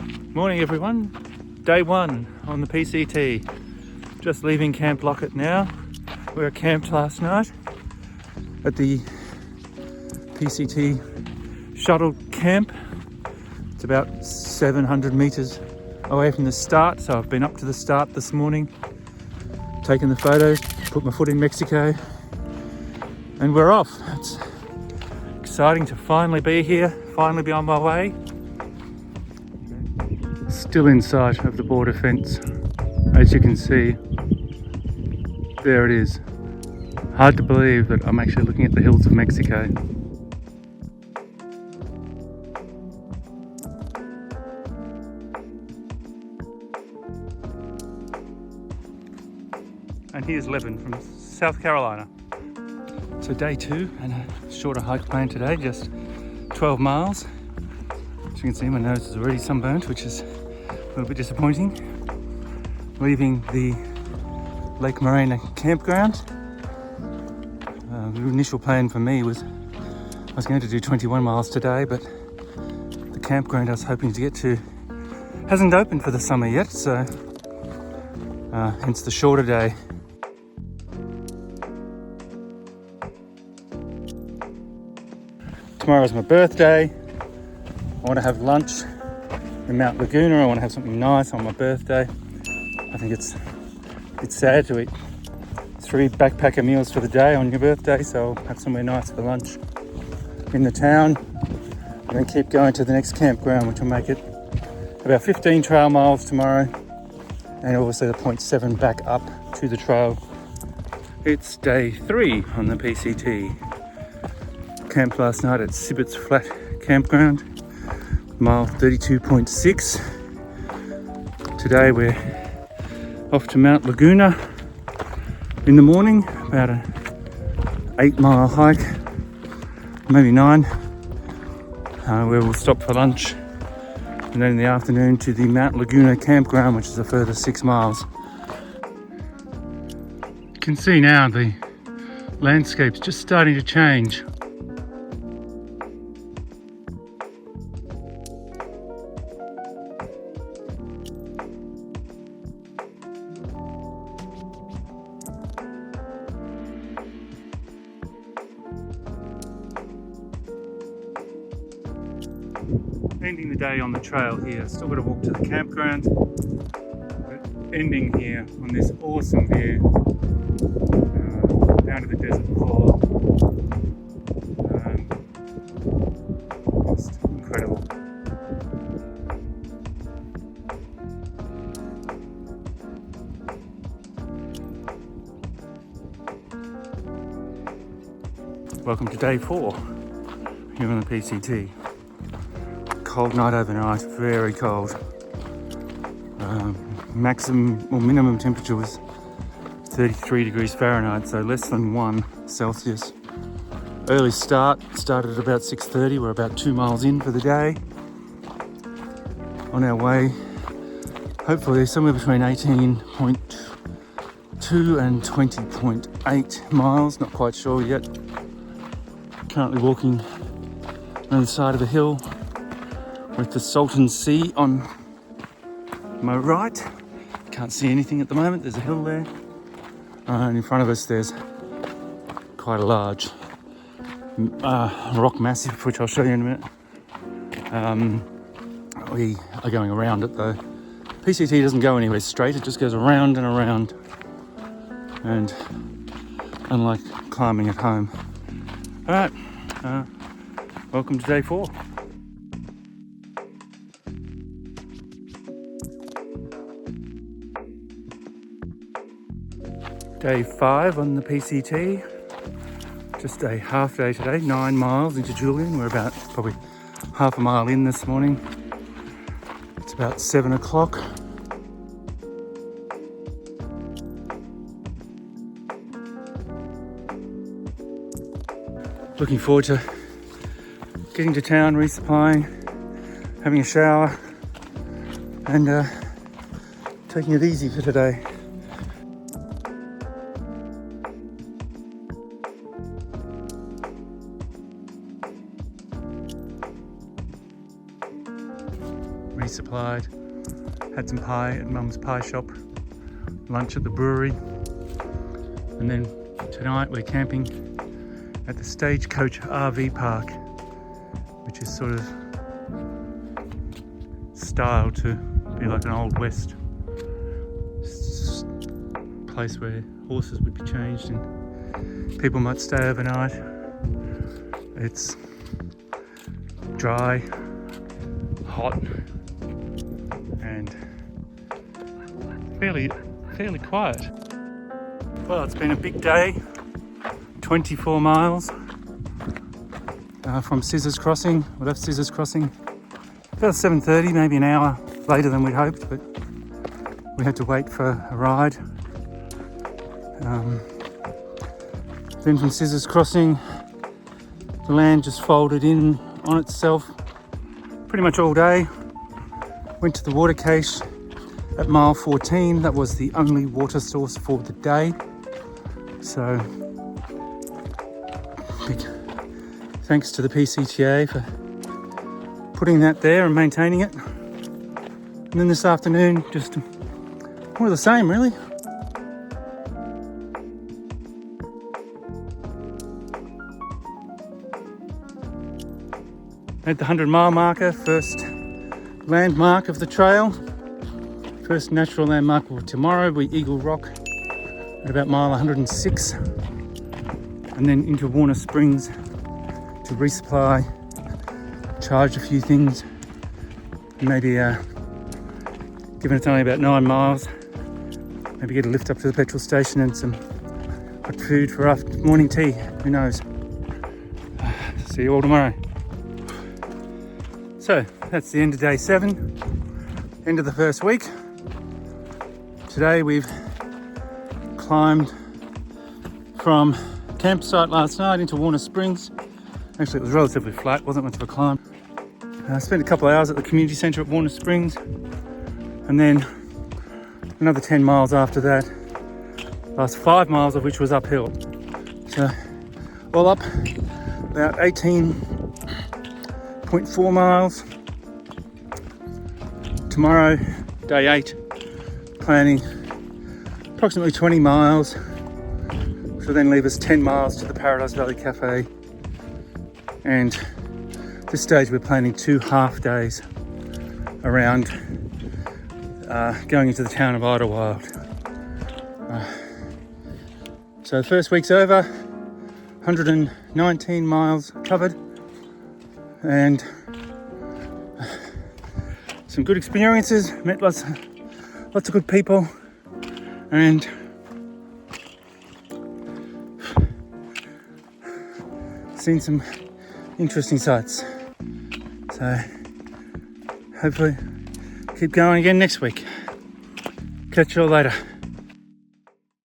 Morning everyone, day one on the PCT. Just leaving Camp Lockett now. We were camped last night at the PCT shuttle camp. It's about 700 metres away from the start, so I've been up to the start this morning, taken the photos, put my foot in Mexico, and we're off. It's exciting to finally be here, finally be on my way. Still in sight of the border fence, as you can see. There it is. Hard to believe that I'm actually looking at the hills of Mexico. And here's Levin from South Carolina. So day two and a shorter hike planned today, just 12 miles. As you can see, my nose is already sunburnt, which is a little bit disappointing. Leaving the Lake Morena campground. The initial plan for me was I was going to do 21 miles today, but the campground I was hoping to get to hasn't opened for the summer yet, so hence the shorter day. Tomorrow's my birthday. I want to have lunch in Mount Laguna. I want to have something nice on my birthday. I think it's sad to eat 3 backpacker meals for the day on your birthday, so I'll have somewhere nice for lunch in the town and then keep going to the next campground, which will make it about 15 trail miles tomorrow, and obviously the 0.7 back up to the trail. It's day 3 on the PCT. Camped last night at Sibbitt's Flat Campground, mile 32.6. Today we're off to Mount Laguna in the morning, about an 8-mile hike, maybe 9, where we'll stop for lunch, and then in the afternoon to the Mount Laguna campground, which is a further 6 miles. You can see now the landscape's just starting to change. Ending the day on the trail here. Still got to walk to the campground, but ending here on this awesome view down to the desert floor. Just incredible. Welcome to day 4 here on the PCT. Cold night overnight, very cold. Maximum or minimum temperature was 33 degrees Fahrenheit, so less than 1 Celsius. Early started at about 6:30. We're about 2 miles in for the day. On our way, hopefully somewhere between 18.2 and 20.8 miles, not quite sure yet. Currently walking on the side of the hill with the Salton Sea on my right. Can't see anything at the moment, there's a hill there. And in front of us there's quite a large rock massive, which I'll show you in a minute. We are going around it though. PCT doesn't go anywhere straight, it just goes around and around. And unlike climbing at home. Alright, welcome to day 4. Day 5 on the PCT, just a half day today, 9 miles into Julian. We're about probably half a mile in this morning. It's about 7 o'clock. Looking forward to getting to town, resupplying, having a shower and taking it easy for today. resupplied. Had some pie at Mum's pie shop, lunch at the brewery, and then tonight we're camping at the Stagecoach RV Park, which is sort of styled to be like an old west place where horses would be changed and people might stay overnight. It's dry, hot, and fairly quiet. Well, it's been a big day. 24 miles from Scissors Crossing. We left Scissors Crossing about 7:30, maybe an hour later than we'd hoped, but we had to wait for a ride. Then from Scissors Crossing, the land just folded in on itself pretty much all day. Went to the water cache at mile 14. That was the only water source for the day. So big thanks to the PCTA for putting that there and maintaining it. And then this afternoon, just more of the same really. At the 100-mile marker, first landmark of the trail. First natural landmark for tomorrow, we Eagle Rock at about mile 106. And then into Warner Springs to resupply, charge a few things. Maybe, given it's only about 9 miles, maybe get a lift up to the petrol station and some hot food for after morning tea. Who knows? See you all tomorrow. So that's the end of day 7, end of the first week. Today we've climbed from campsite last night into Warner Springs. Actually, it was relatively flat, wasn't much of a climb. I spent a couple of hours at the community centre at Warner Springs, and then another 10 miles after that, last 5 miles of which was uphill. So all up about 18.4 miles. Tomorrow, day 8, planning approximately 20 miles, which will then leave us 10 miles to the Paradise Valley Cafe. And at this stage we're planning 2 half days around going into the town of Idlewild. So the first week's over, 119 miles covered, and some good experiences, met lots of good people, and seen some interesting sights. So hopefully keep going again next week. Catch you all later.